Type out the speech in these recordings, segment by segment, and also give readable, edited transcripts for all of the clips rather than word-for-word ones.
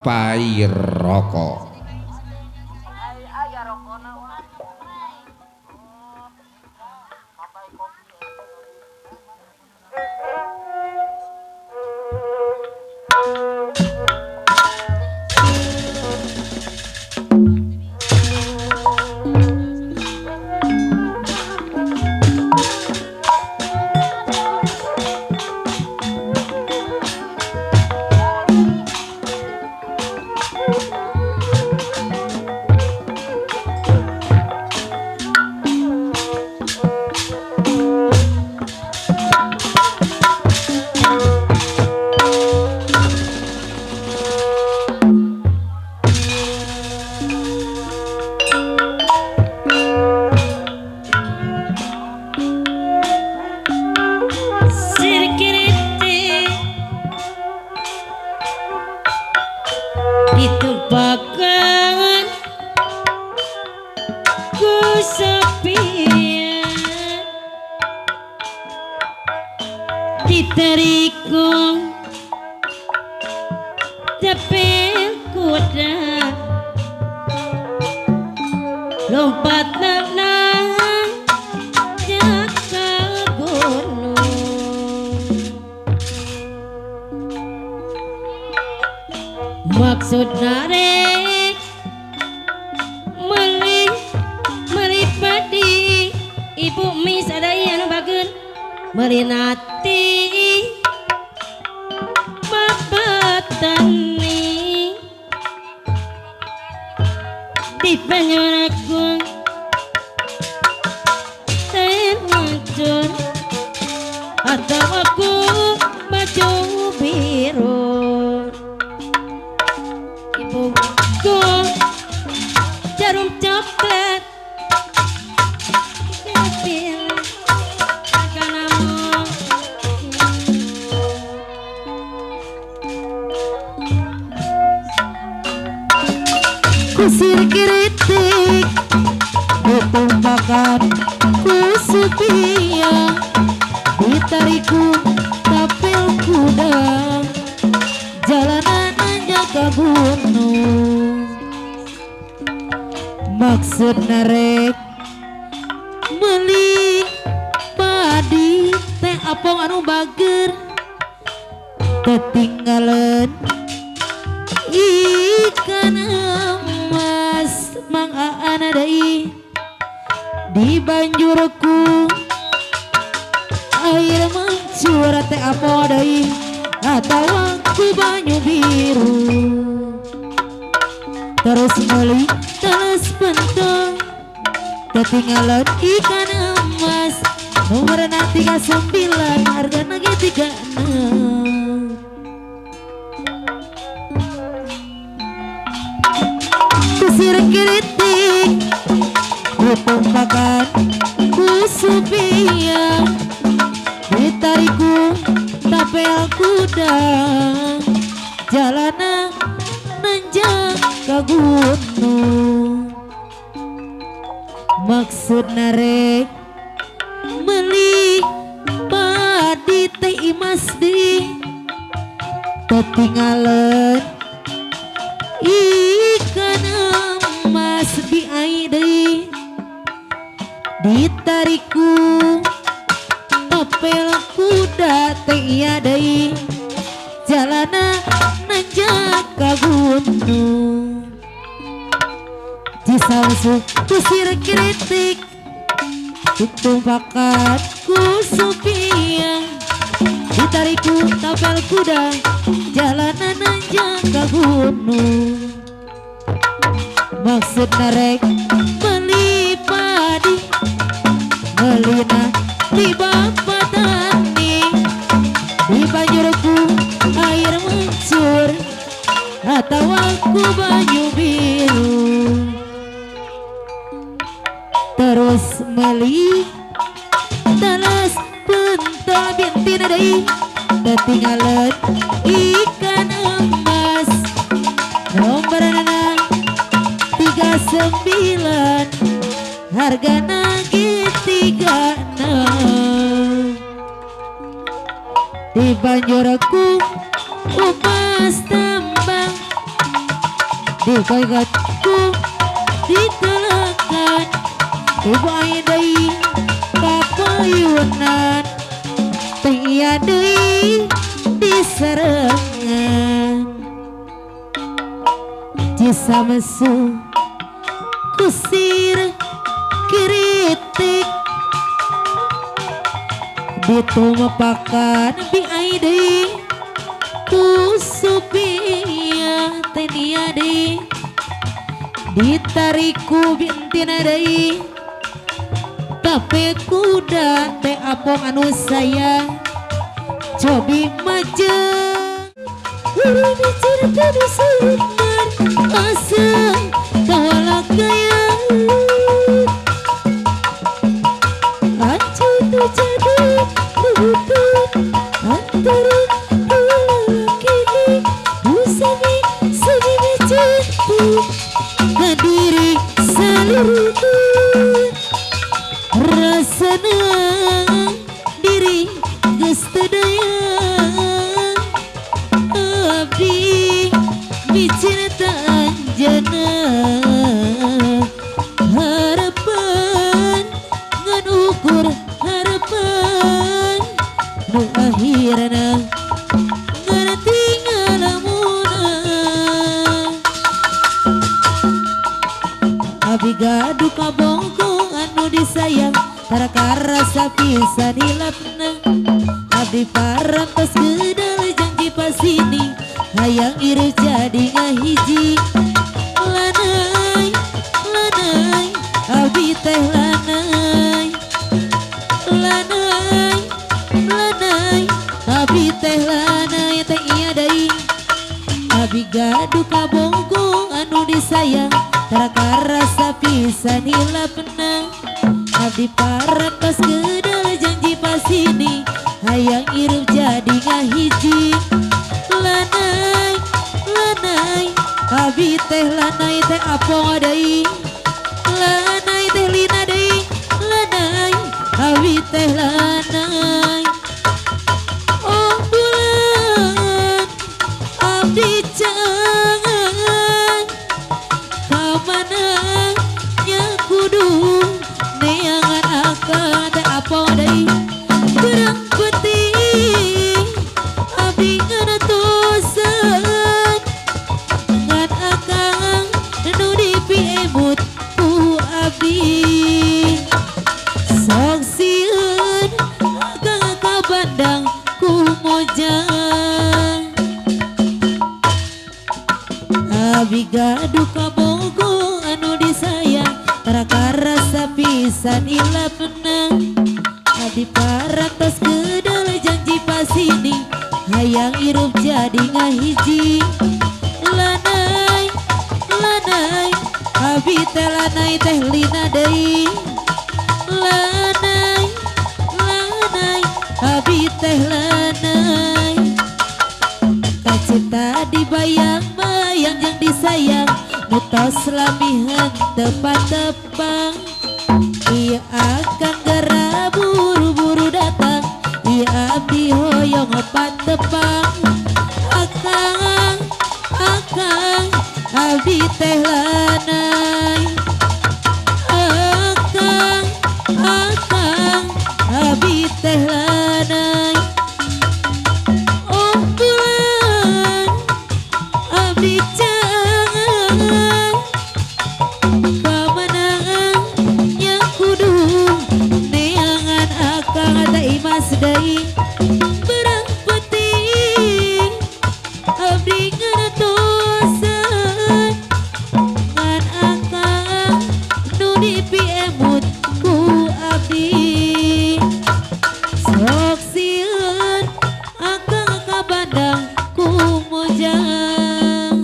pai rokok. Ditempakan kesepian, ditarikung tapel kuda, lompat nang jaka gunung. Maksud narek melipati ibu mis adai anu bageun melinati bapatani di panyorakung ten muncul atau aku baju biru. Ibuku jarum coklat kepil kanamu kusir kritik ditumpakan kusupia ditariku tapil kuda jalanan jaga gunung. Maksud narek meli padi teh apong anu bager ketinggalan ikan emas mang aan adai di banjurku air mancur teh apa adai atau aku banyu biru terus meli terus pentong ketinggalan ikan emas nomor 39 harga nage 36 kusir kritik ditumpakan kusupia ditariku tapel kuda jalanan nanjak ke gunung. Maksud narek meli padi teh imas di ketinggalan ikan emas di aide ditariku tapel kuda teh iya deui jalana nanjak ka gunung. Cisausuk kusir kritik ditumpakan kusupia ditariku tapel kuda jalanan nanjak ka gunung. Maksud narek meli padi melina di bapatani di banjurku air mancur atau aku banyu biru terus meli talas pental bintin adai ketinggalan ikan emas nomor 39 harga nage 36 di banjurku upas tambang dikoygatku ditelakan ubay deui kapayunan teh iya deui diserengan cisamesu kusir kritik ditumepakan bi aidi kusupia tenia deui ditariku bintina deui tapi kuda teh apong anu sayang cobi majeng urang dicerita di sumber asa kawalak gaya acu tu jadi kebutuhan antara kini usami sami menjemput kadiri seluruh rasana diri geus teu daya abdi bicinta anjeunna harapan ngan ukur harapan nu akhirna ngan tinggal lamunna abdi gaduh kabongko anu disayang karasa pisan hilapna abdi parantos gedal janji pasini hayang ieu jadi ngahiji lanai lanai abdi teh lanai lanai lanai abdi teh lanai teh iya deui abdi gaduh kabongko anu disayang karasa pisan hilapna abdi parantos gedal janji pasini hayang irup jadi ngahiji lanai lanai abdi teh lanai teh apong deui lanai teh lina deui lanai abdi teh lanai oh bulan abdi jangan kamana nya kudu neangan akan teh apong deui kurang penting abdi nganatosan ngan akang nu dipiemut ku abdi sok sieun akang kabandang ku mojang abdi gaduh kabogo anu disayang karasa pisan hilapna abdi parantos gedal janji pasini hayang irup jadi ngahiji lanai lanai abdi teh lanai teh lina deui lanai lanai abdi teh lanai kacita dibayang-bayang yang disayang nutos lamihan tepat-tepang iya akan gara buru-buru datang iya abdi hoyong pat-tepang akang akang abdi teh lanai akang akang abdi teh lanai oh bulan abdi jangan kemenangan yang kudu neangan akang ada imas deui berang penting abdi nganatosan ngan akang nu dipiemut ku abdi sok sieun akang kabandang ku mojang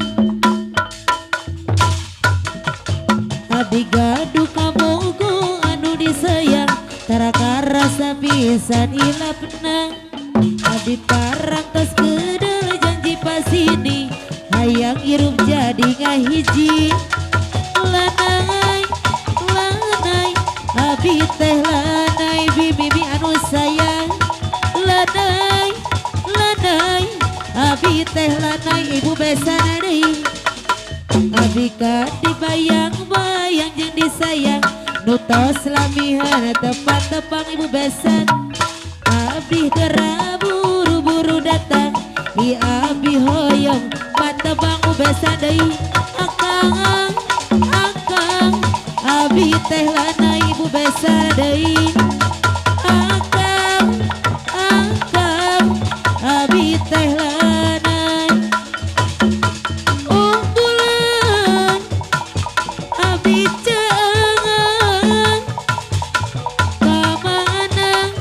abdi gaduh kabogo anu disayang karasa pisan hilapna abdi parantos gedal janji pasini hayang irup jadi ngahiji lanai lanai abdi teh lanai bibi anu sayang lanai lanai abdi teh lanai ibu besana deui abdi Suka dibayang-bayang jeung disayang nutos lamihan tepat tepang ibu besan abdi geura buru-buru datang di abdi hoyong patebang ibu besan deui akang abdi teh lana ibu besan deui akang abdi teh lana unggulan abdi ceungeung kamanang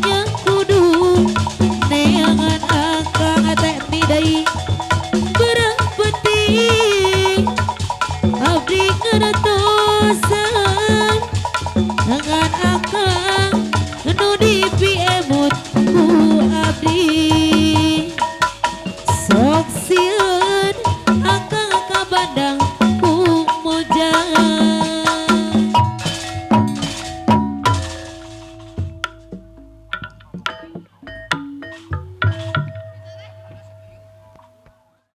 yang kudu neangan akang teh mi deui beurang penting abdi ngaratosan dengan akang nu dipiemut ku abdi sok sieun akang kabandang ku mojang